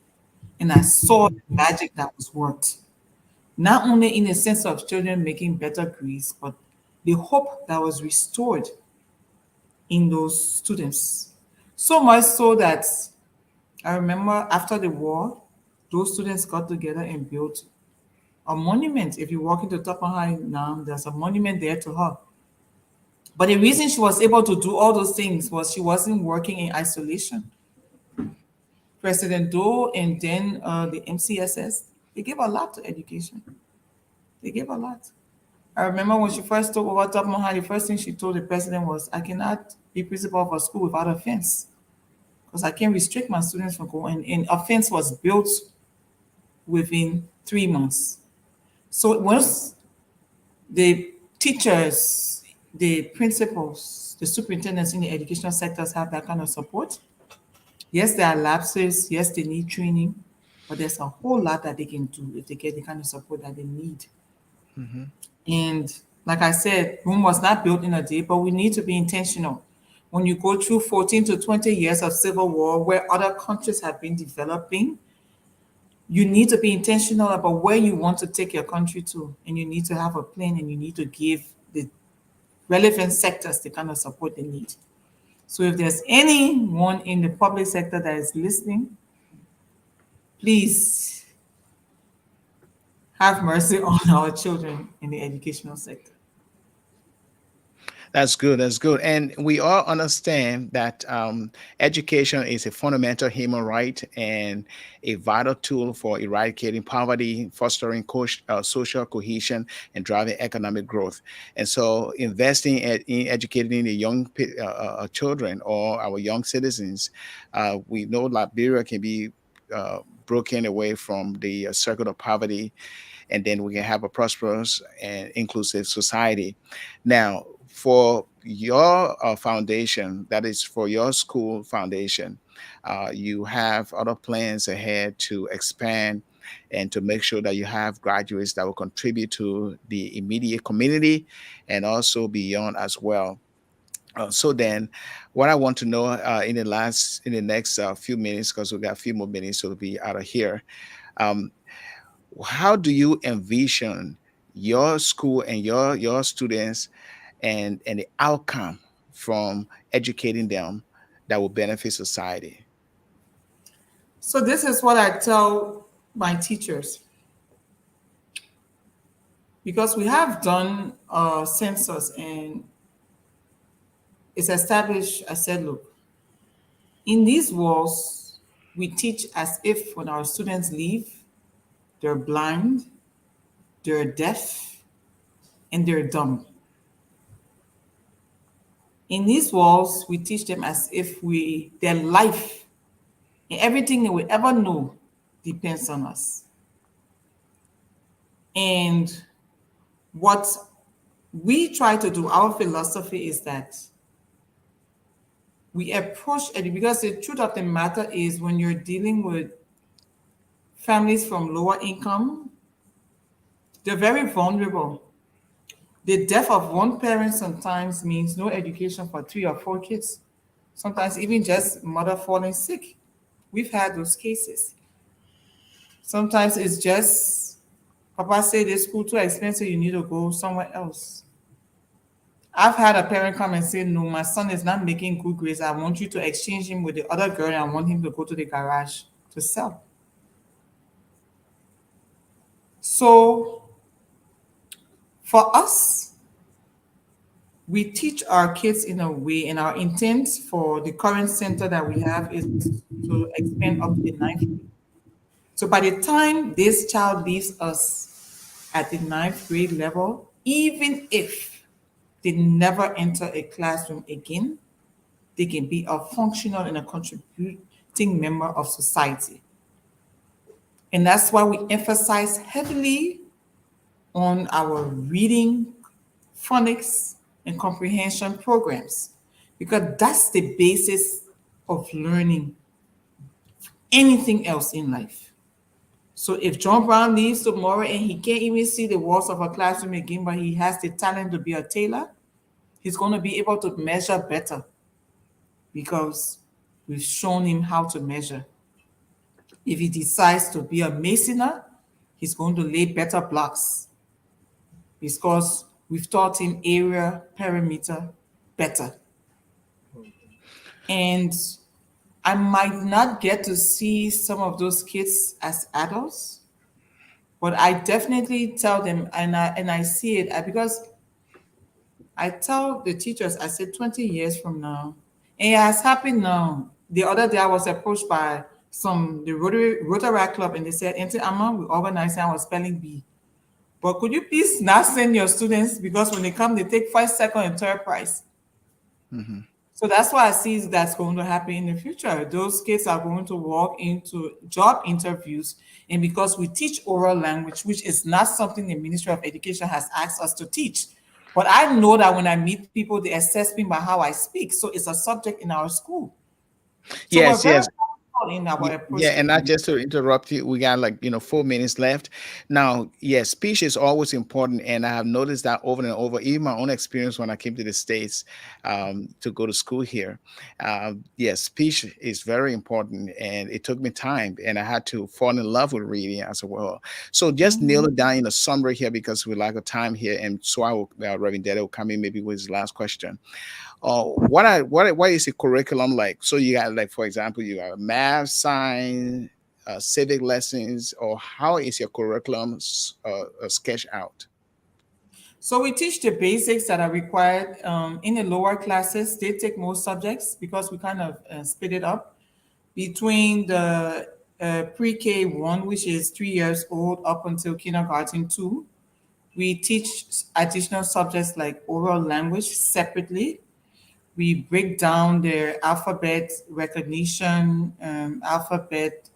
And I saw the magic that was worked. Not only in the sense of children making better grades, but the hope that was restored in those students. So much so that I remember after the war, those students got together and built a monument. If you walk into Tubman High now, there's a monument there to her. But the reason she was able to do all those things was she wasn't working in isolation. President Doe and then the MCSS, they gave a lot to education. They gave a lot. I remember when she first took over Top Mahal, the first thing she told the president was, I cannot be principal of a school without a fence because I can't restrict my students from going. And a fence was built within 3 months. So once the teachers, the principals, the superintendents in the educational sectors have that kind of support, yes, there are lapses, yes, they need training, but there's a whole lot that they can do if they get the kind of support that they need. And like I said, Rome was not built in a day, but we need to be intentional. When you go through 14 to 20 years of civil war where other countries have been developing, you need to be intentional about where you want to take your country to. And you need to have a plan and you need to give the relevant sectors the kind of support they need. So if there's anyone in the public sector that is listening, please have mercy on our children in the educational sector.
That's good. That's good. And we all understand that education is a fundamental human right and a vital tool for eradicating poverty, fostering social cohesion, and driving economic growth. And so, investing in educating the young children or our young citizens, we know Liberia can be broken away from the circle of poverty, and then we can have a prosperous and inclusive society. Now, for your foundation, that is for your school foundation, you have other plans ahead to expand and to make sure that you have graduates that will contribute to the immediate community and also beyond as well. So then, what I want to know in the next few minutes, because we got a few more minutes to be out of here, um, how do you envision your school and your students and the outcome from educating them that will benefit society?
So this is what I tell my teachers. Because we have done a census and it's established, I said, look, in these walls, we teach as if when our students leave, they're blind, they're deaf, and they're dumb. In these walls, we teach them as if their life and everything they will ever know depends on us. And what we try to do, our philosophy is that we approach it because the truth of the matter is when you're dealing with families from lower income, they're very vulnerable. The death of one parent sometimes means no education for 3 or 4 kids. Sometimes even just mother falling sick. We've had those cases. Sometimes it's just Papa say this school too expensive, you need to go somewhere else. I've had a parent come and say, no, my son is not making good grades. I want you to exchange him with the other girl and I want him to go to the garage to sell. So for us, we teach our kids in a way, and our intent for the current center that we have is to expand up to the 9th grade. So by the time this child leaves us at the 9th grade level, even if they never enter a classroom again, they can be a functional and a contributing member of society. And that's why we emphasize heavily on our reading, phonics, and comprehension programs, because that's the basis of learning anything else in life. So if John Brown leaves tomorrow and he can't even see the walls of a classroom again, but he has the talent to be a tailor, he's going to be able to measure better because we've shown him how to measure. If he decides to be a masoner, he's going to lay better blocks because we've taught him area, perimeter better. And I might not get to see some of those kids as adults, but I definitely tell them, and I see it because I tell the teachers, I said 20 years from now, and it has happened now. The other day I was approached by the Rotary Club, and they said, Auntie Amma, we organizing our spelling bee. But could you please not send your students, because when they come, they take first, second, and third prize.
Hmm.
So that's why I see that's going to happen in the future. Those kids are going to walk into job interviews, and because we teach oral language, which is not something the Ministry of Education has asked us to teach, but I know that when I meet people, they assess me by how I speak. So it's a subject in our school. So we're
Yes,
very
yes.
practical in our
Yeah,
approach to
and not
learning.
just to interrupt you, we got like 4 minutes left. Now, yes, speech is always important, and I have noticed that over and over. Even my own experience when I came to the states to go to school here, yes, speech is very important, and it took me time, and I had to fall in love with reading as well. So just nail
Mhm.
it down in a summary here because we lack of time here, and so I will, Reverend Deddeh will come in maybe with his last question. What is the curriculum like? So you got like, for example, you got math, science, civic lessons, or how is your curriculum sketched out?
So we teach the basics that are required in the lower classes. They take most subjects because we kind of split it up between the pre-K one, which is 3 years old, up until kindergarten two. We teach additional subjects like oral language separately. We break down their alphabet recognition, alphabet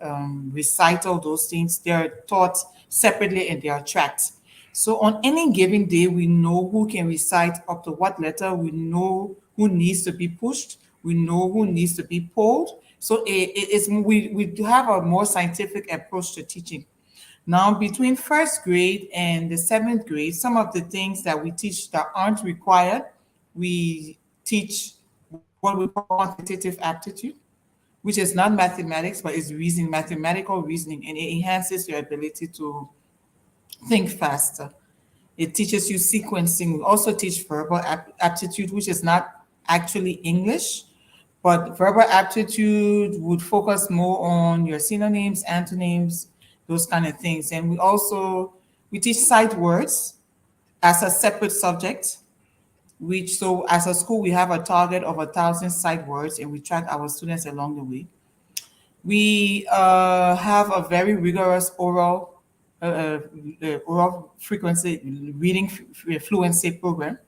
recital, those things. They're taught separately and they are tracked. So on any given day, we know who can recite up to what letter. We know who needs to be pushed. We know who needs to be pulled. So we do have a more scientific approach to teaching. Now, between first grade and the seventh grade, some of the things that we teach that aren't required, we teach what we call quantitative aptitude, which is not mathematics, but is reasoning, mathematical reasoning, and it enhances your ability to think faster. It teaches you sequencing. We also teach verbal aptitude, which is not actually English, but verbal aptitude would focus more on your synonyms, antonyms, those kind of things. And we teach sight words as a separate subject. Which so as a school we have a target of 1,000 sight words, and we track our students along the way. We have a very rigorous oral frequency reading fluency program.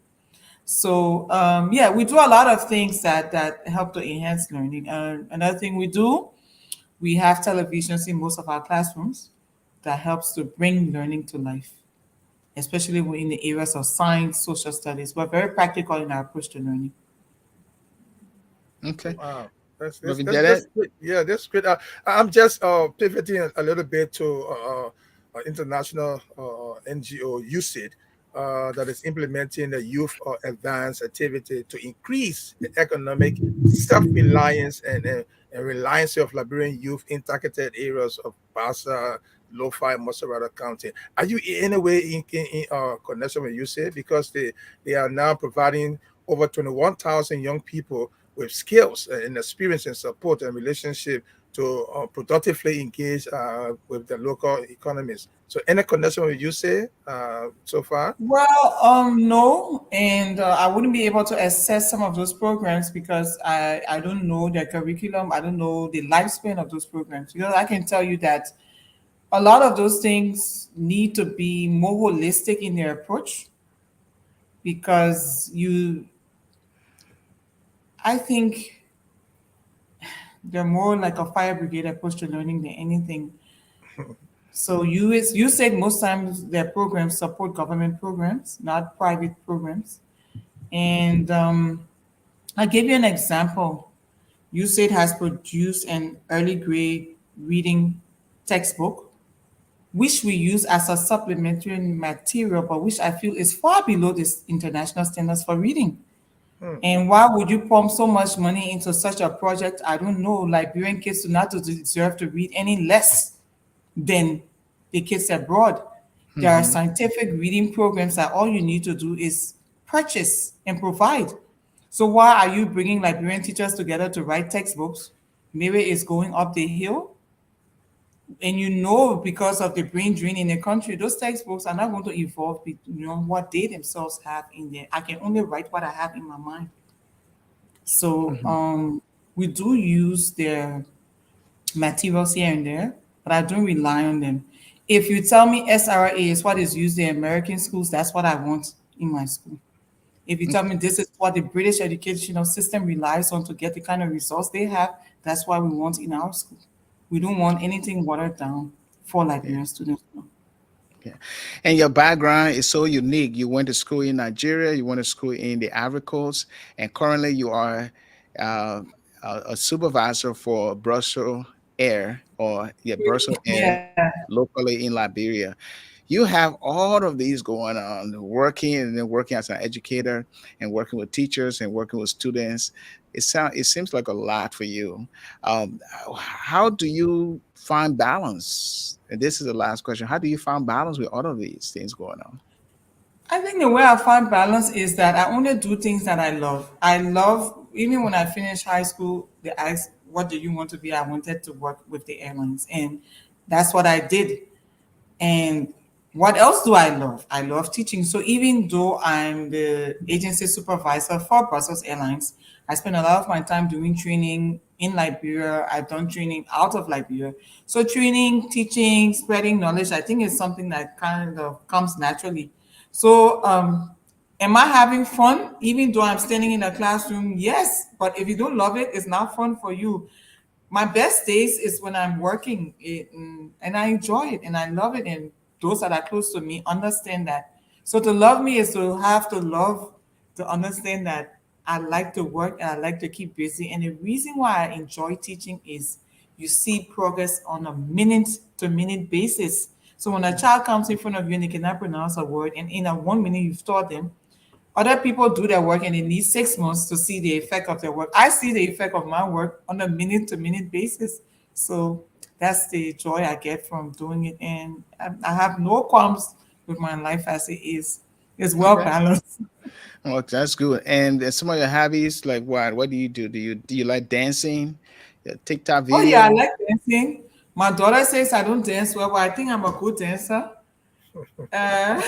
So yeah, we do a lot of things that help to enhance learning. Another thing we do, we have televisions in most of our classrooms that helps to bring learning to life, especially in the areas of science, social studies. We're very practical in our approach to learning.
Okay,
Wow,
Reverend Deddeh.
that's great. Yeah, that's great. I'm just pivoting a little bit to international NGO USAID that is implementing the youth advanced activity to increase the economic self-reliance and reliance of Liberian youth in targeted areas of Bassa, Lo-Fi, Maserati County. Are you in any way in connection with USAID? Because they are now providing over 21,000 young people with skills and experience and support and relationship to productively engage with the local economies. So, any connection with you say so far?
Well, no, and I wouldn't be able to assess some of those programs because I don't know their curriculum. I don't know the lifespan of those programs. I can tell you that a lot of those things need to be more holistic in their approach because I think they're more like a fire brigade approach to learning than anything. So you said most times their programs support government programs, not private programs. And I gave you an example. USAID has produced an early grade reading textbook, which we use as a supplementary material, but which I feel is far below this international standards for reading.
Hmm.
And why would you pump so much money into such a project? I don't know. Liberian kids do not deserve to read any less than the kids abroad. There are
Hmm.
scientific reading programs that all you need to do is purchase and provide. So why are you bringing Liberian teachers together to write textbooks? Maybe it's going up the hill. And you know, because of the brain drain in the country, those textbooks are not going to evolve, what they themselves have in there. I can only write what I have in my mind. So
Mhm.
we do use their materials here and there, but I don't rely on them. If you tell me SRA is what is used in American schools, that's what I want in my school. If you tell me this is what the British educational system relies on to get the kind of results they have, that's what we want in our school. We don't want anything watered down for
Yeah.
Liberian students. No.
Yeah. And your background is so unique. You went to school in Nigeria, you went to school in the Ivory Coast, and currently you are uh, a supervisor for Brussels Air, or yeah, Brussels Air
Yeah.
locally in Liberia. You have all of these going on, working and then working as an educator and working with teachers and working with students. It seems like a lot for you. Um, how do you find balance? And this is the last question. How do you find balance with all of these things going on?
I think the way I find balance is that I only do things that I love. I love, even when I finished high school, they asked, what do you want to be? I wanted to work with the airlines. And that's what I did. And what else do I love? I love teaching. So even though I'm the agency supervisor for Brussels Airlines, I spend a lot of my time doing training in Liberia. I've done training out of Liberia. So training, teaching, spreading knowledge, I think is something that kind of comes naturally. So am I having fun even though I'm standing in a classroom? Yes, but if you don't love it, it's not fun for you. My best days is when I'm working it, and I enjoy it and I love it. And those that are close to me understand that. So to love me is to have to love, to understand that I like to work and I like to keep busy. And the reason why I enjoy teaching is you see progress on a minute to minute basis. So when a child comes in front of you and they cannot pronounce a word, and in a 1 minute you've taught them, other people do their work and they need 6 months to see the effect of their work. I see the effect of my work on a minute to minute basis. So that's the joy I get from doing it. And I have no qualms with my life as it is. It's
All
well
right.
balanced.
Well, that's good. And some of your hobbies, like what? What do you do? Do you like dancing? TikTok
Oh, yeah, I
video?
like dancing. My daughter says I don't dance well, but I think I'm a good dancer. Uh,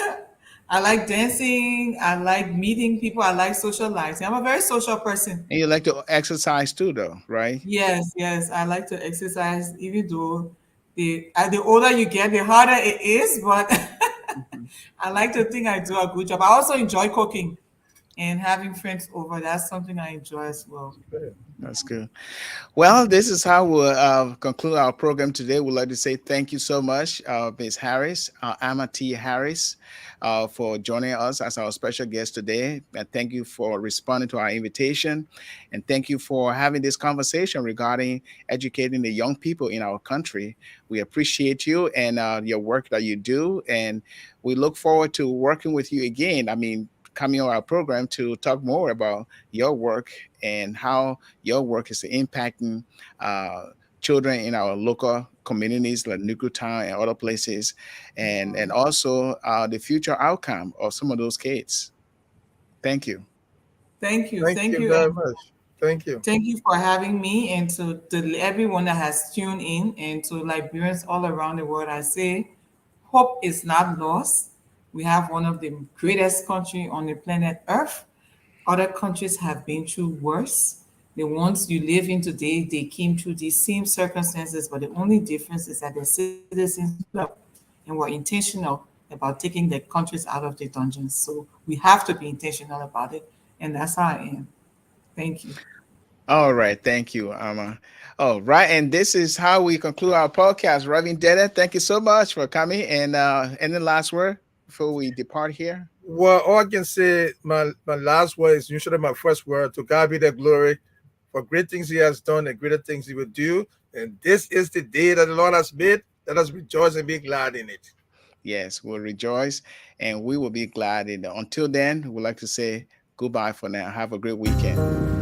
I like dancing. I like meeting people. I like socializing. I'm a very social person.
And you like to exercise too, though, right?
Yes, yes, I like to exercise, even though the older you get, the harder it is. But
Mhm.
I like to think I do a good job. I also enjoy cooking and having friends over. That's something I enjoy as well.
That's good. Well, this is how we'll conclude our program today. We'd like to say thank you so much, Ms. Harris, Ama T. Harris, for joining us as our special guest today. And thank you for responding to our invitation. And thank you for having this conversation regarding educating the young people in our country. We appreciate you and your work that you do. And we look forward to working with you again. I mean, coming on our program to talk more about your work and how your work is impacting uh, children in our local communities like Nuku Town and other places, and also the future outcome of some of those kids. Thank you.
Thank
Thank
you
you,
very
and
much. Thank you.
thank you for having me, and to everyone that has tuned in, and to Liberians all around the world. I say, hope is not lost. We have one of the greatest country on the planet Earth. Other countries have been through worse. The ones you live in today, they came through these same circumstances, but the only difference is that the citizens stood up and were intentional about taking their countries out of the dungeons. So we have to be intentional about it, and that's how I am. Thank you.
All right, thank you, Amma. All right, and this is how we conclude our podcast. Reverend Deddeh, thank you so much for coming. And any last word before we depart here?
Well, all I can say, my last word is usually my first word. To God be the glory for great things He has done and greater things He will do. And this is the day that the Lord has made. Let us rejoice and be glad in it.
Yes, we'll rejoice and we will be glad. And until then, we'd like to say goodbye for now. Have a great weekend.